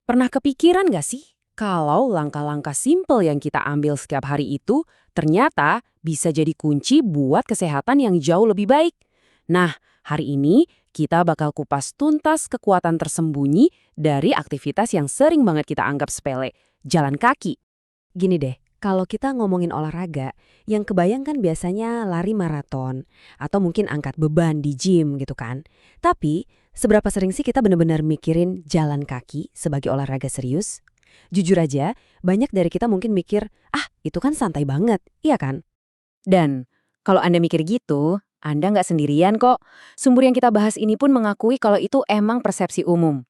Pernah kepikiran nggak sih kalau langkah-langkah simpel yang kita ambil setiap hari itu ternyata bisa jadi kunci buat kesehatan yang jauh lebih baik? Nah, hari ini kita bakal kupas tuntas kekuatan tersembunyi dari aktivitas yang sering banget kita anggap sepele, jalan kaki. Gini deh, kalau kita ngomongin olahraga, yang kebayang kan biasanya lari maraton, atau mungkin angkat beban di gym gitu kan. Tapi, seberapa sering sih kita benar-benar mikirin jalan kaki sebagai olahraga serius? Jujur aja, banyak dari kita mungkin mikir, ah itu kan santai banget, iya kan? Dan kalau Anda mikir gitu, Anda nggak sendirian kok. Sumber yang kita bahas ini pun mengakui kalau itu emang persepsi umum.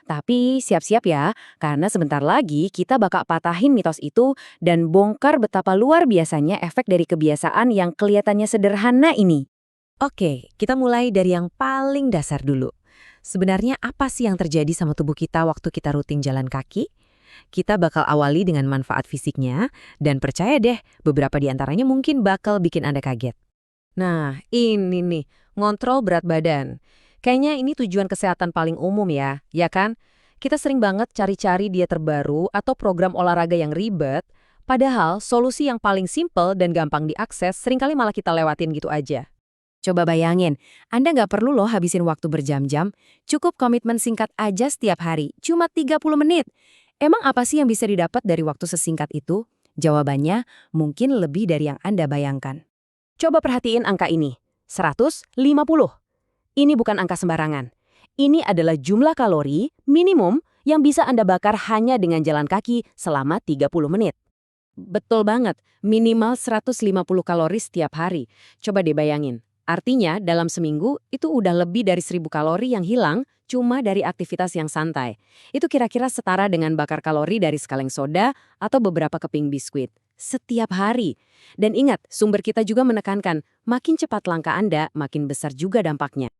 Tapi siap-siap ya, karena sebentar lagi kita bakal patahin mitos itu dan bongkar betapa luar biasanya efek dari kebiasaan yang kelihatannya sederhana ini. Oke, kita mulai dari yang paling dasar dulu. Sebenarnya apa sih yang terjadi sama tubuh kita waktu kita rutin jalan kaki? Kita bakal awali dengan manfaat fisiknya, dan percaya deh, beberapa di antaranya mungkin bakal bikin Anda kaget. Nah, ini nih, ngontrol berat badan. Kayaknya ini tujuan kesehatan paling umum ya kan? Kita sering banget cari-cari diet terbaru atau program olahraga yang ribet, padahal solusi yang paling simple dan gampang diakses seringkali malah kita lewatin gitu aja. Coba bayangin, Anda nggak perlu loh habisin waktu berjam-jam, cukup komitmen singkat aja setiap hari, cuma 30 menit. Emang apa sih yang bisa didapat dari waktu sesingkat itu? Jawabannya mungkin lebih dari yang Anda bayangkan. Coba perhatiin angka ini, 150. Ini bukan angka sembarangan. Ini adalah jumlah kalori minimum yang bisa Anda bakar hanya dengan jalan kaki selama 30 menit. Betul banget, minimal 150 kalori setiap hari. Coba deh bayangin. Artinya dalam seminggu itu udah lebih dari 1.000 kalori yang hilang cuma dari aktivitas yang santai. Itu kira-kira setara dengan bakar kalori dari sekaleng soda atau beberapa keping biskuit. Setiap hari. Dan ingat, sumber kita juga menekankan, makin cepat langkah Anda, makin besar juga dampaknya.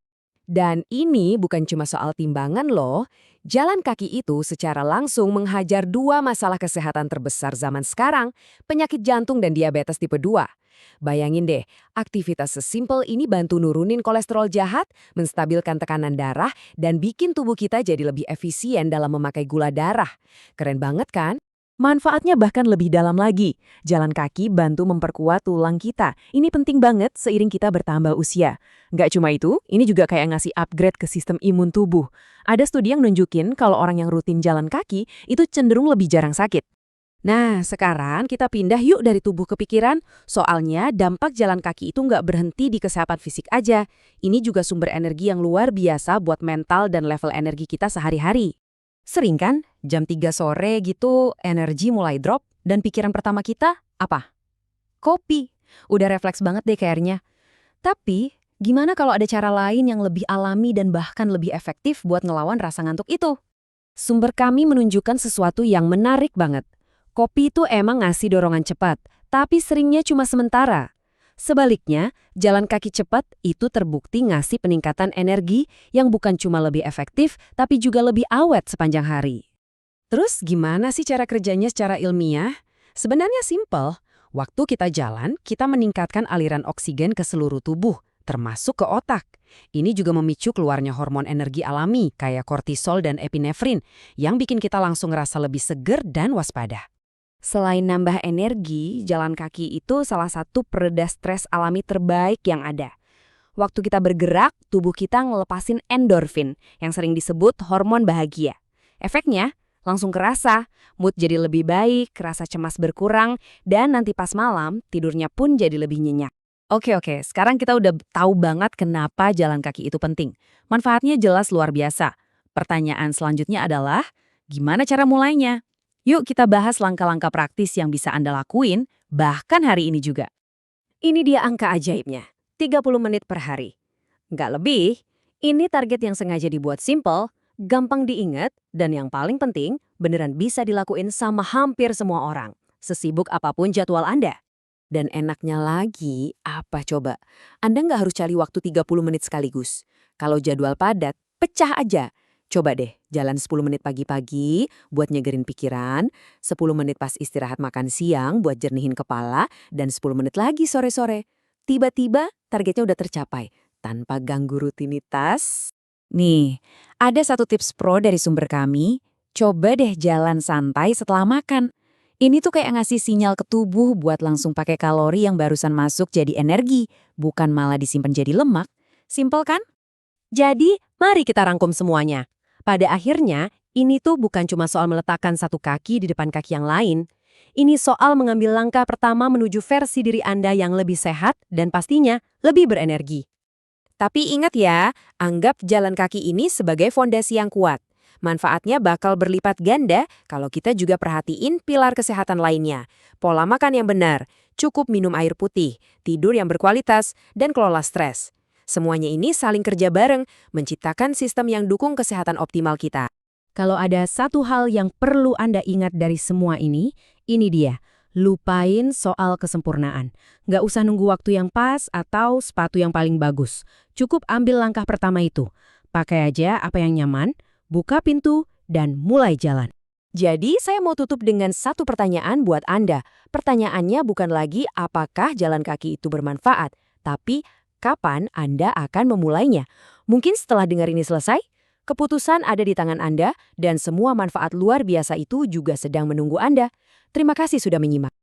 Dan ini bukan cuma soal timbangan loh. Jalan kaki itu secara langsung menghajar dua masalah kesehatan terbesar zaman sekarang, penyakit jantung dan diabetes tipe 2. Bayangin deh, aktivitas sesimpel ini bantu nurunin kolesterol jahat, menstabilkan tekanan darah, dan bikin tubuh kita jadi lebih efisien dalam memakai gula darah. Keren banget kan? Manfaatnya bahkan lebih dalam lagi. Jalan kaki bantu memperkuat tulang kita. Ini penting banget seiring kita bertambah usia. Nggak cuma itu, ini juga kayak ngasih upgrade ke sistem imun tubuh. Ada studi yang nunjukin kalau orang yang rutin jalan kaki itu cenderung lebih jarang sakit. Nah, sekarang kita pindah yuk dari tubuh ke pikiran. Soalnya dampak jalan kaki itu nggak berhenti di kesehatan fisik aja. Ini juga sumber energi yang luar biasa buat mental dan level energi kita sehari-hari. Sering kan, jam 3 sore gitu energi mulai drop dan pikiran pertama kita apa? Kopi. Udah refleks banget deh kayaknya. Tapi, gimana kalau ada cara lain yang lebih alami dan bahkan lebih efektif buat ngelawan rasa ngantuk itu? Sumber kami menunjukkan sesuatu yang menarik banget. Kopi itu emang ngasih dorongan cepat, tapi seringnya cuma sementara. Sebaliknya, jalan kaki cepat itu terbukti ngasih peningkatan energi yang bukan cuma lebih efektif, tapi juga lebih awet sepanjang hari. Terus gimana sih cara kerjanya secara ilmiah? Sebenarnya simpel. Waktu kita jalan, kita meningkatkan aliran oksigen ke seluruh tubuh, termasuk ke otak. Ini juga memicu keluarnya hormon energi alami kayak kortisol dan epinefrin yang bikin kita langsung ngerasa lebih seger dan waspada. Selain nambah energi, jalan kaki itu salah satu pereda stres alami terbaik yang ada. Waktu kita bergerak, tubuh kita ngelepasin endorfin yang sering disebut hormon bahagia. Efeknya langsung kerasa, mood jadi lebih baik, rasa cemas berkurang, dan nanti pas malam tidurnya pun jadi lebih nyenyak. Oke, sekarang kita udah tahu banget kenapa jalan kaki itu penting. Manfaatnya jelas luar biasa. Pertanyaan selanjutnya adalah, gimana cara mulainya? Yuk kita bahas langkah-langkah praktis yang bisa Anda lakuin, bahkan hari ini juga. Ini dia angka ajaibnya, 30 menit per hari. Nggak lebih, ini target yang sengaja dibuat simple, gampang diingat, dan yang paling penting, beneran bisa dilakuin sama hampir semua orang, sesibuk apapun jadwal Anda. Dan enaknya lagi, apa coba? Anda nggak harus cari waktu 30 menit sekaligus. Kalau jadwal padat, pecah aja. Coba deh, jalan 10 menit pagi-pagi buat nyegerin pikiran, 10 menit pas istirahat makan siang buat jernihin kepala, dan 10 menit lagi sore-sore. Tiba-tiba targetnya udah tercapai, tanpa ganggu rutinitas. Nih, ada satu tips pro dari sumber kami. Coba deh jalan santai setelah makan. Ini tuh kayak ngasih sinyal ke tubuh buat langsung pakai kalori yang barusan masuk jadi energi, bukan malah disimpan jadi lemak. Simpel kan? Jadi, mari kita rangkum semuanya. Pada akhirnya, ini tuh bukan cuma soal meletakkan satu kaki di depan kaki yang lain. Ini soal mengambil langkah pertama menuju versi diri Anda yang lebih sehat dan pastinya lebih berenergi. Tapi ingat ya, anggap jalan kaki ini sebagai fondasi yang kuat. Manfaatnya bakal berlipat ganda kalau kita juga perhatiin pilar kesehatan lainnya. Pola makan yang benar, cukup minum air putih, tidur yang berkualitas, dan kelola stres. Semuanya ini saling kerja bareng, menciptakan sistem yang dukung kesehatan optimal kita. Kalau ada satu hal yang perlu Anda ingat dari semua ini dia. Lupain soal kesempurnaan. Nggak usah nunggu waktu yang pas atau sepatu yang paling bagus. Cukup ambil langkah pertama itu. Pakai aja apa yang nyaman, buka pintu, dan mulai jalan. Jadi, saya mau tutup dengan satu pertanyaan buat Anda. Pertanyaannya bukan lagi apakah jalan kaki itu bermanfaat, tapi kapan Anda akan memulainya. Mungkin setelah dengar ini selesai, keputusan ada di tangan Anda dan semua manfaat luar biasa itu juga sedang menunggu Anda. Terima kasih sudah menyimak.